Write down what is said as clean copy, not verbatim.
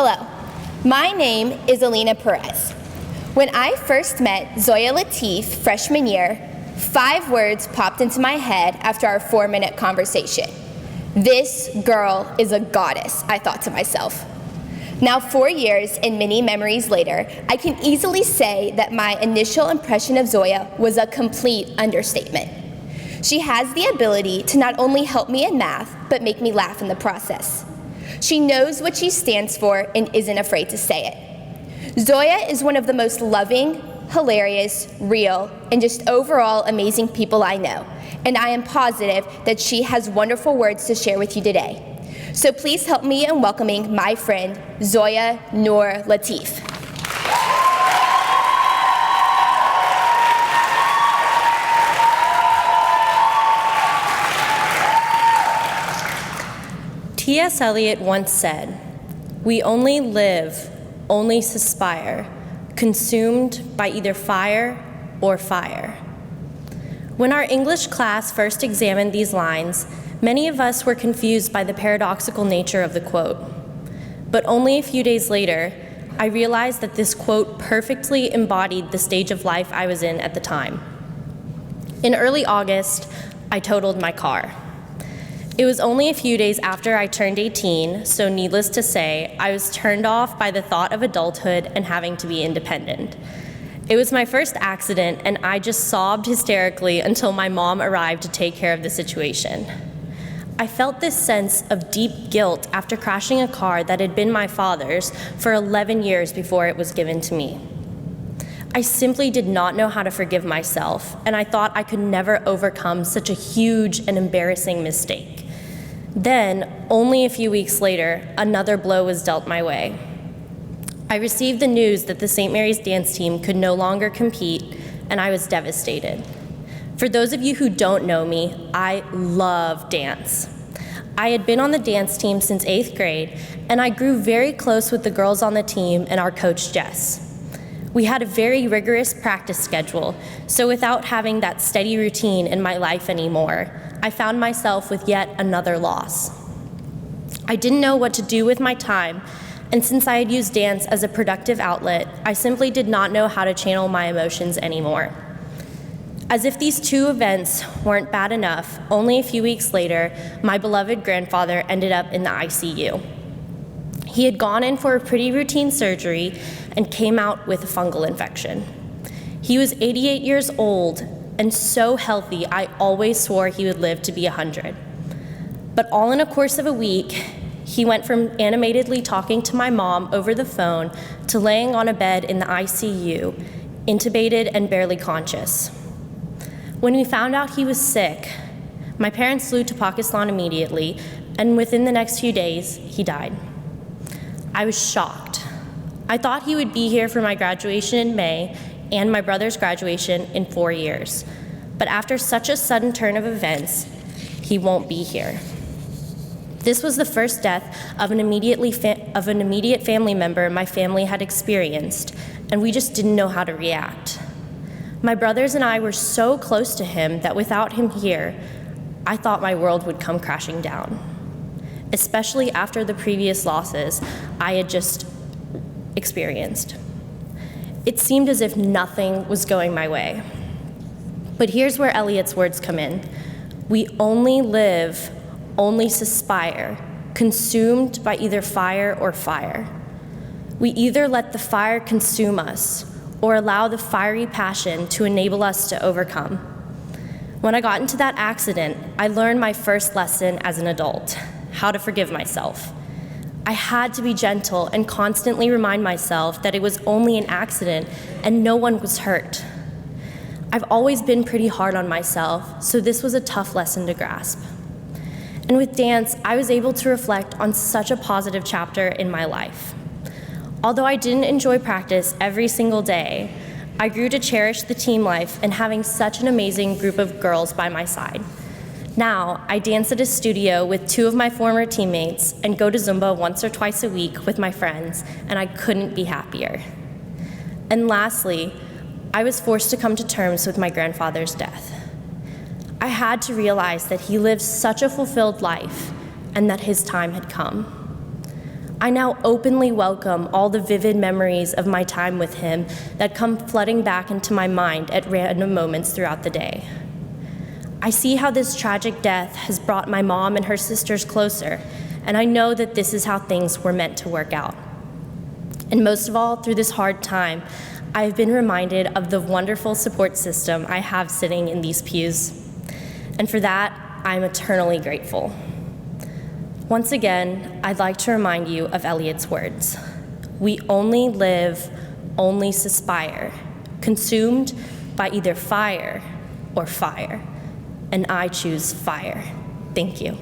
Hello, my name is Alina Perez. When I first met Zoya Latif freshman year, 5 words popped into my head after our 4-minute conversation. This girl is a goddess, I thought to myself. Now 4 years and many memories later, I can easily say that my initial impression of Zoya was a complete understatement. She has the ability to not only help me in math, but make me laugh in the process. She knows what she stands for and isn't afraid to say it. Zoya is one of the most loving, hilarious, real, and just overall amazing people I know, and I am positive that she has wonderful words to share with you today. So please help me in welcoming my friend, Zoya Noor Latif. T.S. Eliot once said, "We only live, only suspire, consumed by either fire or fire." When our English class first examined these lines, many of us were confused by the paradoxical nature of the quote. But only a few days later, I realized that this quote perfectly embodied the stage of life I was in at the time. In early August, I totaled my car. It was only a few days after I turned 18, so needless to say, I was turned off by the thought of adulthood and having to be independent. It was my first accident, and I just sobbed hysterically until my mom arrived to take care of the situation. I felt this sense of deep guilt after crashing a car that had been my father's for 11 years before it was given to me. I simply did not know how to forgive myself, and I thought I could never overcome such a huge and embarrassing mistake. Then, only a few weeks later, another blow was dealt my way. I received the news that the St. Mary's dance team could no longer compete, and I was devastated. For those of you who don't know me, I love dance. I had been on the dance team since 8th grade, and I grew very close with the girls on the team and our coach, Jess. We had a very rigorous practice schedule, so without having that steady routine in my life anymore, I found myself with yet another loss. I didn't know what to do with my time, and since I had used dance as a productive outlet, I simply did not know how to channel my emotions anymore. As if these 2 events weren't bad enough, only a few weeks later, my beloved grandfather ended up in the ICU. He had gone in for a pretty routine surgery and came out with a fungal infection. He was 88 years old and so healthy, I always swore he would live to be 100. But all in a course of a week, he went from animatedly talking to my mom over the phone to laying on a bed in the ICU, intubated and barely conscious. When we found out he was sick, my parents flew to Pakistan immediately, and within the next few days, he died. I was shocked. I thought he would be here for my graduation in May and my brother's graduation in 4 years. But after such a sudden turn of events, he won't be here. This was the first death of an immediate family member my family had experienced, and we just didn't know how to react. My brothers and I were so close to him that without him here, I thought my world would come crashing down, especially after the previous losses I had just experienced. It seemed as if nothing was going my way. But here's where Eliot's words come in. We only live, only suspire, consumed by either fire or fire. We either let the fire consume us or allow the fiery passion to enable us to overcome. When I got into that accident, I learned my first lesson as an adult, how to forgive myself. I had to be gentle and constantly remind myself that it was only an accident and no one was hurt. I've always been pretty hard on myself, so this was a tough lesson to grasp. And with dance, I was able to reflect on such a positive chapter in my life. Although I didn't enjoy practice every single day, I grew to cherish the team life and having such an amazing group of girls by my side. Now, I dance at a studio with 2 of my former teammates and go to Zumba once or twice a week with my friends, and I couldn't be happier. And lastly, I was forced to come to terms with my grandfather's death. I had to realize that he lived such a fulfilled life and that his time had come. I now openly welcome all the vivid memories of my time with him that come flooding back into my mind at random moments throughout the day. I see how this tragic death has brought my mom and her sisters closer, and I know that this is how things were meant to work out. And most of all, through this hard time, I've been reminded of the wonderful support system I have sitting in these pews. And for that, I'm eternally grateful. Once again, I'd like to remind you of Eliot's words. We only live, only suspire, consumed by either fire or fire. And I choose fire. Thank you.